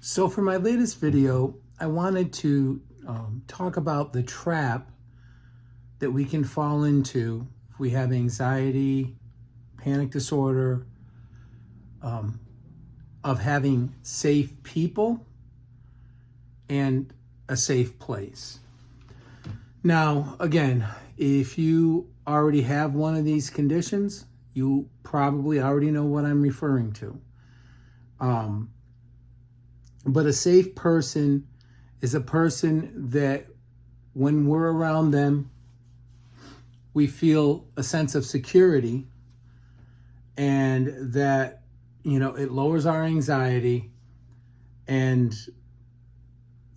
So for my latest video, I wanted to talk about the trap that we can fall into if we have anxiety, panic disorder, of having safe people and a safe place. Now, again, if you already have one of these conditions, you probably already know what I'm referring to. But a safe person is a person that when we're around them, we feel a sense of security, and that, it lowers our anxiety, and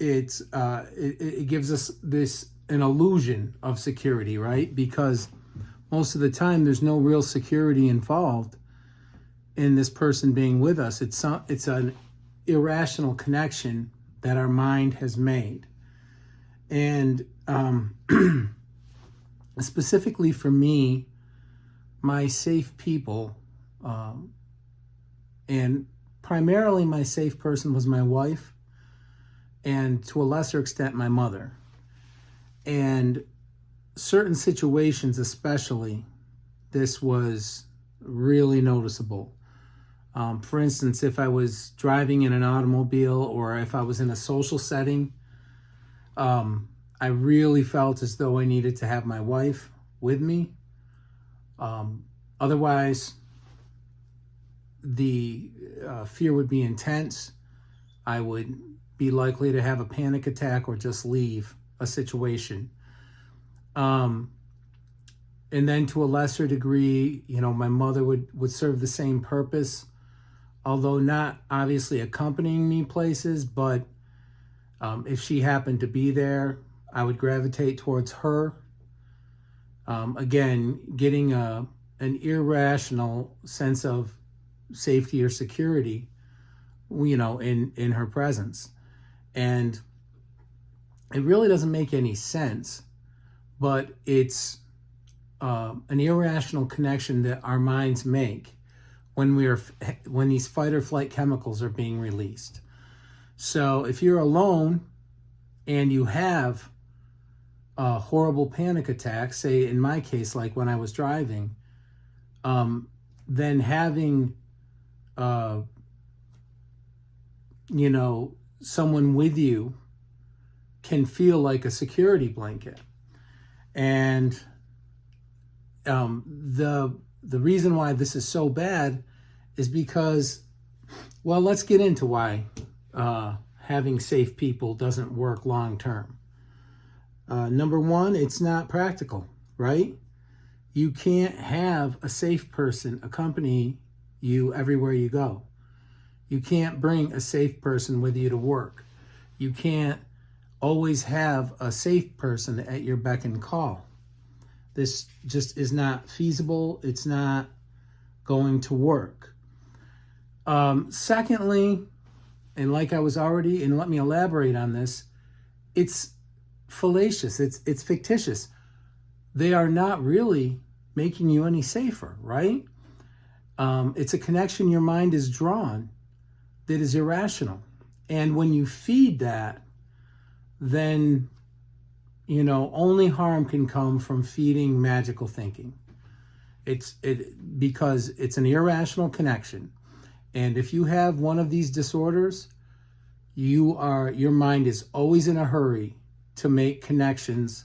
it gives us an illusion of security, right? Because most of the time there's no real security involved in this person being with us. It's an irrational connection that our mind has made. And specifically for me, my safe people, and primarily my safe person was my wife, and to a lesser extent my mother. And certain situations especially, this was really noticeable. For instance, if I was driving in an automobile or if I was in a social setting, I really felt as though I needed to have my wife with me. Otherwise, the fear would be intense. I would be likely to have a panic attack or just leave a situation. And then to a lesser degree, my mother would serve the same purpose, although not obviously accompanying me places, but if she happened to be there, I would gravitate towards her. Again, getting an irrational sense of safety or security, in her presence. And it really doesn't make any sense, but it's an irrational connection that our minds make when these fight or flight chemicals are being released. So if you're alone and you have a horrible panic attack, say in my case, like when I was driving, then having, someone with you can feel like a security blanket. And the reason why this is so bad is because, well, let's get into why having safe people doesn't work long term. Number one, it's not practical, right? You can't have a safe person accompany you everywhere you go. You can't bring a safe person with you to work. You can't always have a safe person at your beck and call. This just is not feasible. It's not going to work. Secondly, and like I was already, and let me elaborate on this, it's fallacious. It's fictitious. They are not really making you any safer, right? It's a connection your mind is drawn that is irrational. And when you feed that, then, only harm can come from feeding magical thinking. Because it's an irrational connection. And if you have one of these disorders, your mind is always in a hurry to make connections.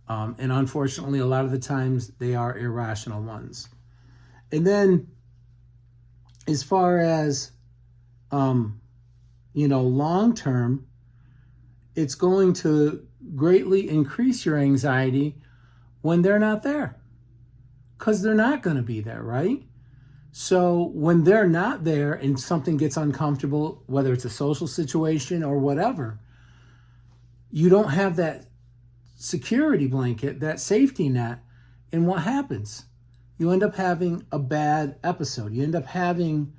And unfortunately, a lot of the times they are irrational ones. And then as far as, long term, it's going to greatly increase your anxiety when they're not there, because they're not going to be there, right? So when they're not there and something gets uncomfortable, whether it's a social situation or whatever, you don't have that security blanket, that safety net. And what happens? You end up having a bad episode. You end up having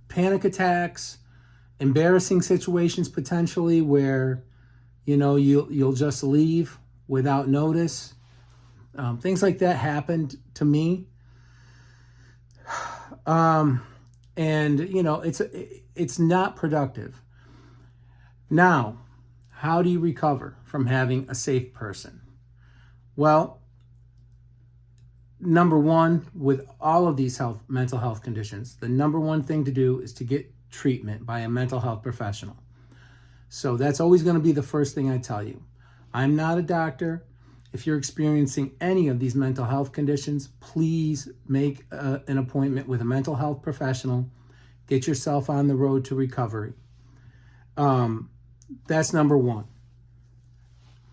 panic attacks, embarrassing situations potentially where, you'll just leave without notice. Things like that happened to me. And, it's not productive. Now, how do you recover from having a safe person? Well, number one, with all of these mental health conditions, the number one thing to do is to get treatment by a mental health professional. So that's always going to be the first thing I tell you. I'm not a doctor. If you're experiencing any of these mental health conditions, please make an appointment with a mental health professional. Get yourself on the road to recovery. That's number one.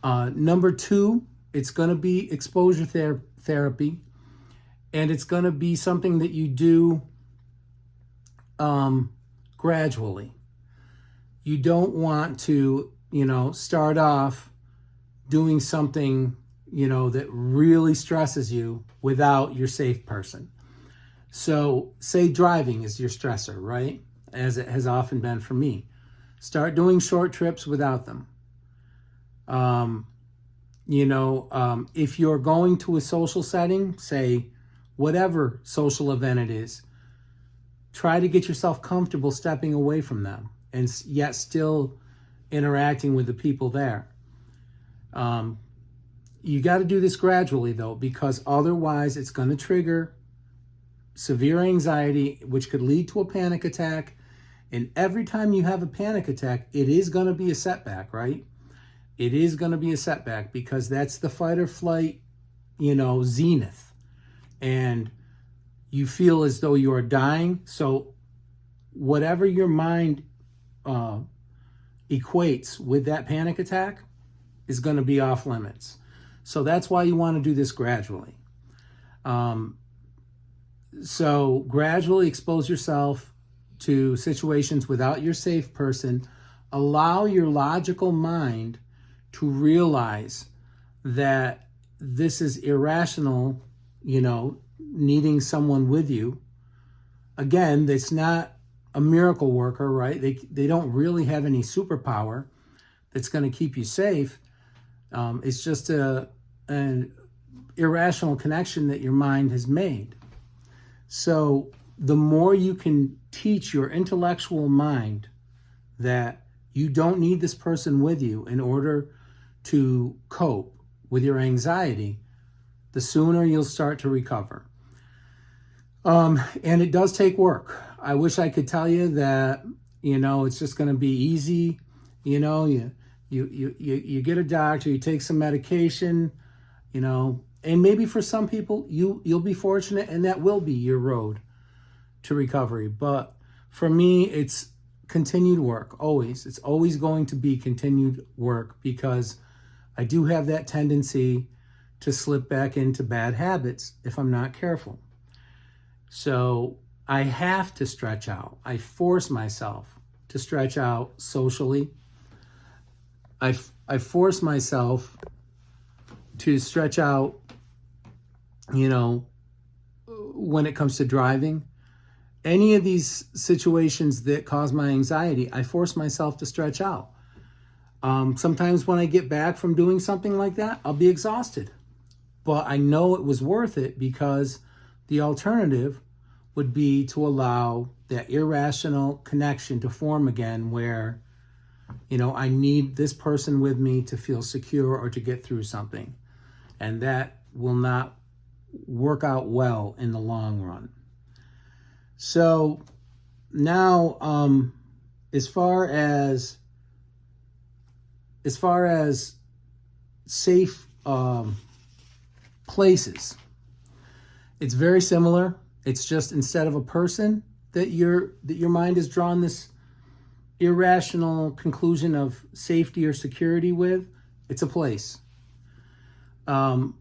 Number two, it's going to be exposure therapy, and it's going to be something that you do gradually. You don't want to, start off doing something, that really stresses you without your safe person. So say driving is your stressor, right? As it has often been for me. Start doing short trips without them. If you're going to a social setting, say whatever social event it is, try to get yourself comfortable stepping away from them and yet still interacting with the people there. You got to do this gradually, though, because otherwise it's going to trigger severe anxiety, which could lead to a panic attack. And every time you have a panic attack, it is going to be a setback, right? It is going to be a setback because that's the fight or flight, zenith. And you feel as though you are dying. So whatever your mind equates with that panic attack is going to be off limits. So that's why you want to do this gradually. So gradually expose yourself to situations without your safe person. Allow your logical mind to realize that this is irrational, needing someone with you. Again, it's not a miracle worker, right? They don't really have any superpower that's going to keep you safe. It's just an irrational connection that your mind has made. So the more you can teach your intellectual mind that you don't need this person with you in order to cope with your anxiety, the sooner you'll start to recover. And it does take work. I wish I could tell you that, it's just going to be easy. You get a doctor, you take some medication, and maybe for some people you'll be fortunate and that will be your road to recovery. But for me, it's continued work, always. It's always going to be continued work because I do have that tendency to slip back into bad habits if I'm not careful. So I have to stretch out. I force myself to stretch out socially. I force myself to stretch out, when it comes to driving. Any of these situations that cause my anxiety, I force myself to stretch out. Sometimes when I get back from doing something like that, I'll be exhausted. But I know it was worth it because the alternative would be to allow that irrational connection to form again where, I need this person with me to feel secure or to get through something. And that will not work out well in the long run. So now, as far as safe places, it's very similar. It's just instead of a person that your mind has drawn this irrational conclusion of safety or security with, it's a place. And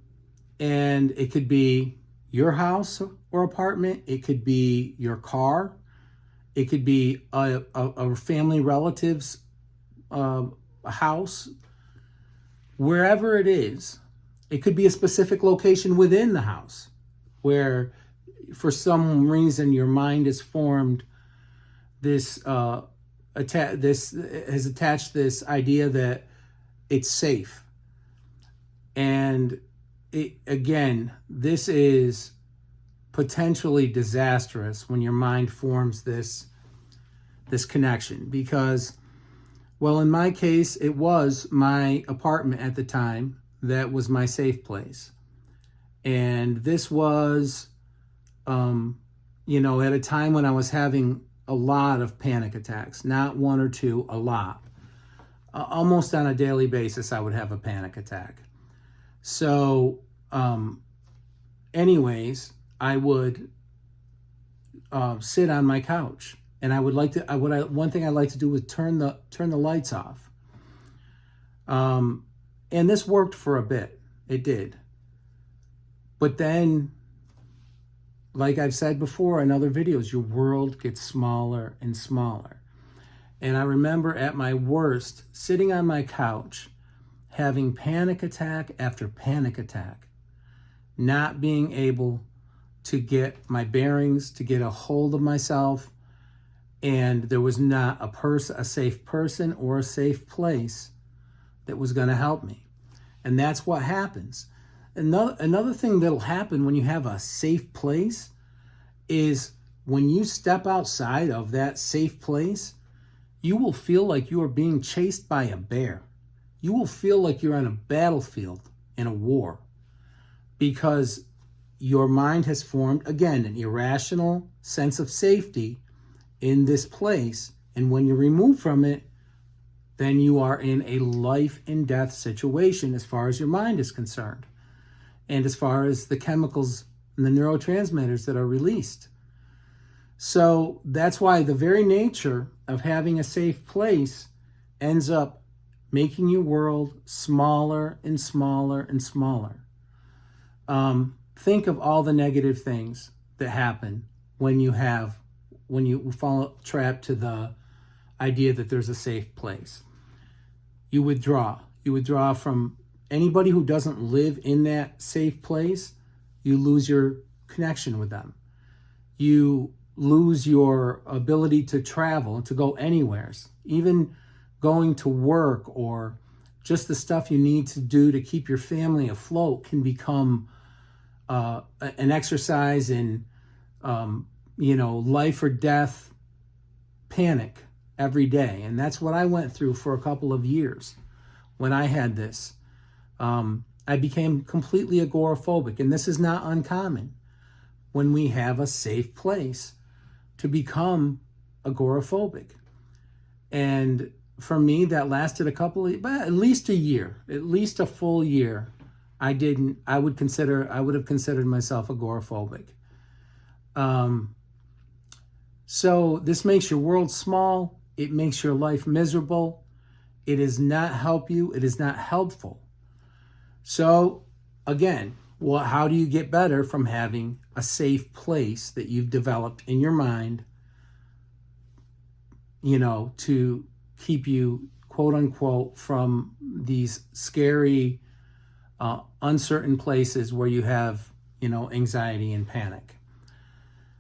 it could be your house or apartment. It could be your car. It could be a family relative's house. Wherever it is, it could be a specific location within the house where for some reason your mind has formed this has attached this idea that it's safe. And this is potentially disastrous when your mind forms this connection. Because, well, in my case, it was my apartment at the time that was my safe place. And this was, at a time when I was having a lot of panic attacks, not one or two, a lot. Almost on a daily basis, I would have a panic attack. So, anyways, I would sit on my couch, and one thing I like to do was turn the lights off. And this worked for a bit. It did. But then, like I've said before in other videos, your world gets smaller and smaller. And I remember at my worst, sitting on my couch, having panic attack after panic attack, not being able to get my bearings, to get a hold of myself, and there was not a safe person or a safe place that was going to help me. And that's what happens. Another thing that'll happen when you have a safe place is when you step outside of that safe place, you will feel like you are being chased by a bear. You will feel like you're on a battlefield in a war, because your mind has formed, again, an irrational sense of safety in this place. And when you're removed from it, then you are in a life and death situation as far as your mind is concerned, and as far as the chemicals and the neurotransmitters that are released. So that's why the very nature of having a safe place ends up making your world smaller and smaller and smaller. Think of all the negative things that happen when you fall trapped to the idea that there's a safe place. You withdraw. You withdraw from anybody who doesn't live in that safe place. You lose your connection with them. You lose your ability to travel, to go anywhere. Even going to work or just the stuff you need to do to keep your family afloat can become an exercise in, life or death panic every day. And that's what I went through for a couple of years when I had this. I became completely agoraphobic, and this is not uncommon when we have a safe place to become agoraphobic. And for me, that lasted at least a year, at least a full year. I would have considered myself agoraphobic. So this makes your world small. It makes your life miserable. It does not help you. It is not helpful. So again, how do you get better from having a safe place that you've developed in your mind, to keep you, quote unquote, from these scary, uncertain places where you have, anxiety and panic?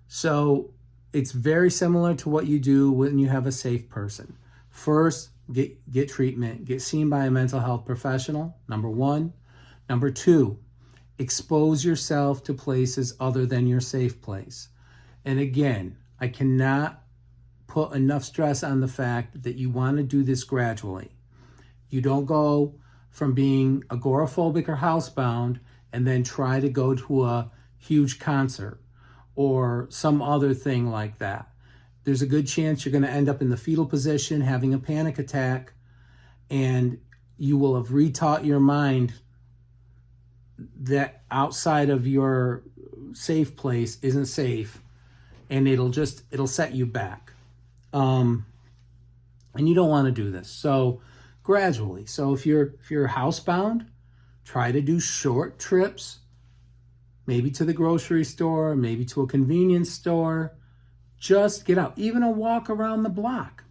So it's very similar to what you do when you have a safe person. First, get treatment, get seen by a mental health professional, number one. Number two, expose yourself to places other than your safe place. And again, I cannot put enough stress on the fact that you want to do this gradually. You don't go from being agoraphobic or housebound and then try to go to a huge concert or some other thing like that. There's a good chance you're going to end up in the fetal position, having a panic attack, and you will have retaught your mind that outside of your safe place isn't safe, and it'll set you back. And you don't want to do this. So gradually. So if you're housebound, try to do short trips, maybe to the grocery store, maybe to a convenience store. Just get out, even a walk around the block.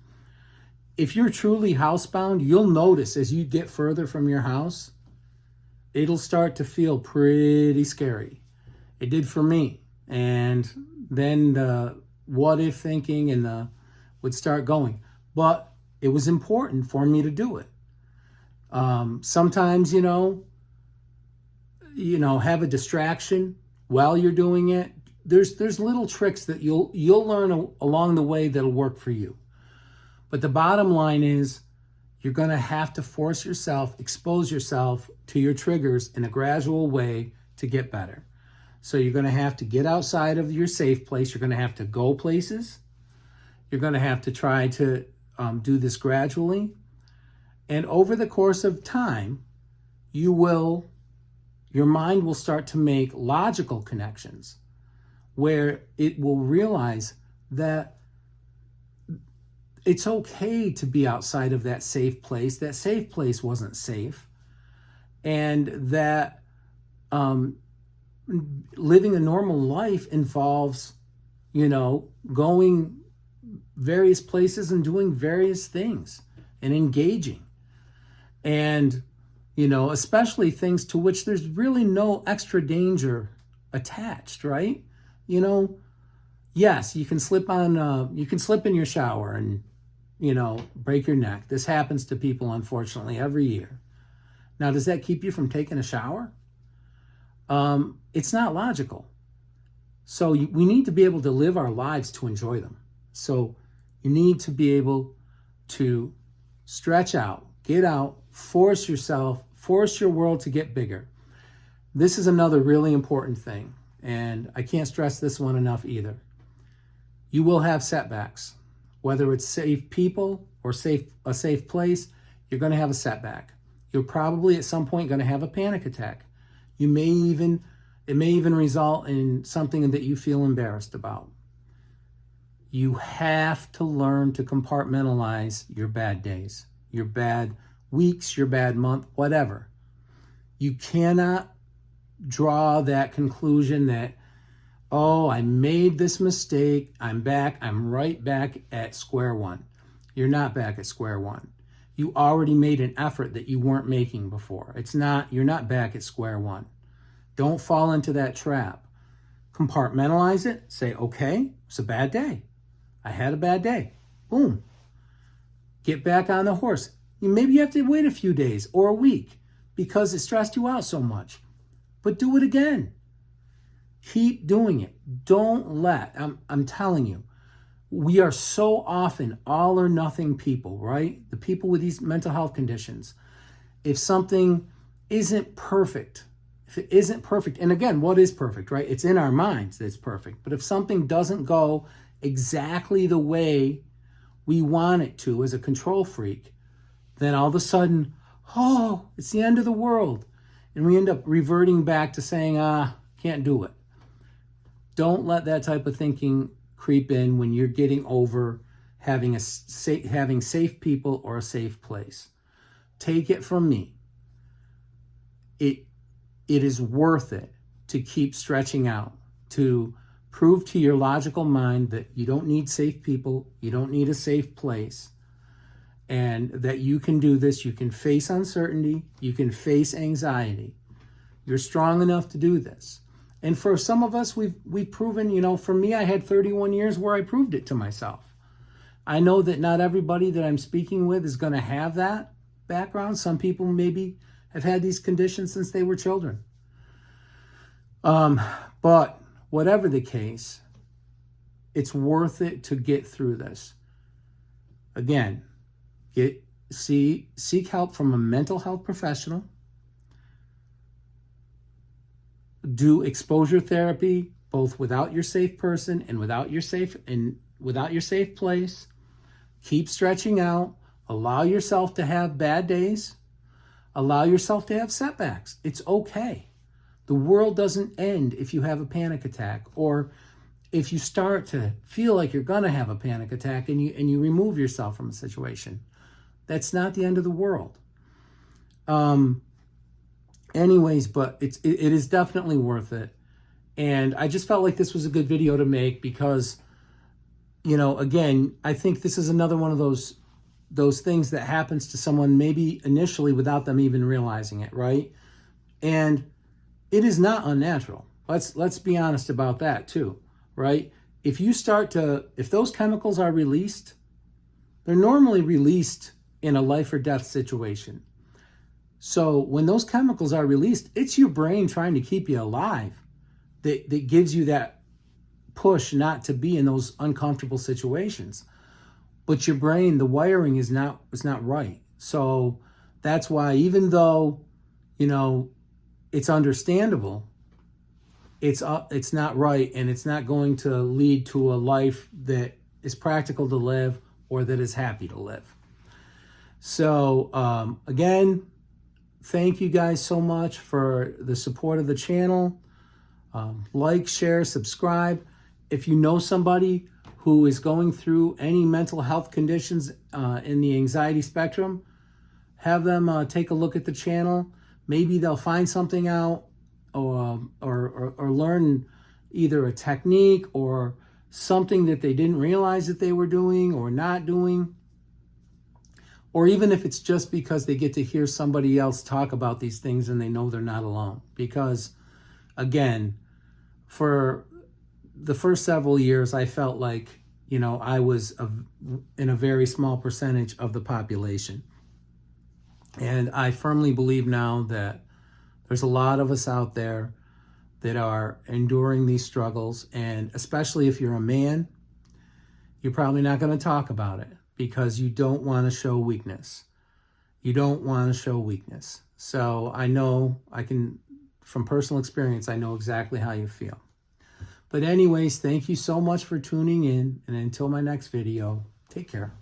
If you're truly housebound, you'll notice as you get further from your house, it'll start to feel pretty scary. It did for me. And then the what if thinking and would start going. But it was important for me to do it. Sometimes, have a distraction while you're doing it. there's little tricks that you'll learn along the way that'll work for you. But the bottom line is you're going to have to force yourself, expose yourself to your triggers in a gradual way to get better. So you're going to have to get outside of your safe place. You're going to have to go places. You're going to have to try to do this gradually. And over the course of time, your mind will start to make logical connections where it will realize that it's okay to be outside of that safe place. That safe place wasn't safe. And that living a normal life involves, going various places and doing various things and engaging. And, especially things to which there's really no extra danger attached, right? Yes, you can slip in your shower and, break your neck. This happens to people, unfortunately, every year. Now, does that keep you from taking a shower? It's not logical. So we need to be able to live our lives to enjoy them. So you need to be able to stretch out, get out, force yourself, force your world to get bigger. This is another really important thing, and I can't stress this one enough either. You will have setbacks. Whether it's safe people or a safe place, you're going to have a setback. You're probably at some point going to have a panic attack. It may even result in something that you feel embarrassed about. You have to learn to compartmentalize your bad days, your bad weeks, your bad month, whatever. You cannot draw that conclusion that, oh, I made this mistake, I'm right back at square one. You're not back at square one. You already made an effort that you weren't making before. You're not back at square one. Don't fall into that trap. Compartmentalize it. Say, okay, it's a bad day. I had a bad day. Boom. Get back on the horse. Maybe you have to wait a few days or a week because it stressed you out so much. But do it again. Keep doing it. Don't let, I'm telling you, we are so often all or nothing people, right? The people with these mental health conditions. If something isn't perfect, and again, what is perfect, right? It's in our minds that it's perfect. But if something doesn't go exactly the way we want it to as a control freak, then all of a sudden, oh, it's the end of the world. And we end up reverting back to saying, can't do it. Don't let that type of thinking creep in when you're getting over having safe people or a safe place. Take it from me. It is worth it to keep stretching out, to prove to your logical mind that you don't need safe people, you don't need a safe place, and that you can do this. You can face uncertainty, you can face anxiety. You're strong enough to do this. And for some of us, we've proven, for me, I had 31 years where I proved it to myself. I know that not everybody that I'm speaking with is going to have that background. Some people maybe have had these conditions since they were children. But whatever the case, it's worth it to get through this. Again, seek help from a mental health professional. Do exposure therapy, both without your safe person and without your safe place. Keep stretching out. Allow yourself to have bad days. Allow yourself to have setbacks. It's okay. The world doesn't end if you have a panic attack, or if you start to feel like you're going to have a panic attack and you remove yourself from a situation. That's not the end of the world. Anyways, but it is definitely worth it. And I just felt like this was a good video to make because, again, I think this is another one of those things that happens to someone maybe initially without them even realizing it, right? And it is not unnatural. Let's be honest about that too, right? If those chemicals are released, they're normally released in a life or death situation. So when those chemicals are released, it's your brain trying to keep you alive that gives you that push not to be in those uncomfortable situations. But your brain, the wiring is not right. So that's why, even though, you know, it's understandable, it's not right, and it's not going to lead to a life that is practical to live or that is happy to live. So again, thank you guys so much for the support of the channel. Like, share, subscribe. If you know somebody who is going through any mental health conditions in the anxiety spectrum, have them take a look at the channel. Maybe they'll find something out, or learn either a technique or something that they didn't realize that they were doing or not doing. Or even if it's just because they get to hear somebody else talk about these things and they know they're not alone. Because, again, for the first several years, I felt like, you know, I was in a very small percentage of the population. And I firmly believe now that there's a lot of us out there that are enduring these struggles. And especially if you're a man, you're probably not going to talk about it because you don't want to show weakness. You don't want to show weakness. So I know, from personal experience, I know exactly how you feel. But anyways, thank you so much for tuning in. And until my next video, take care.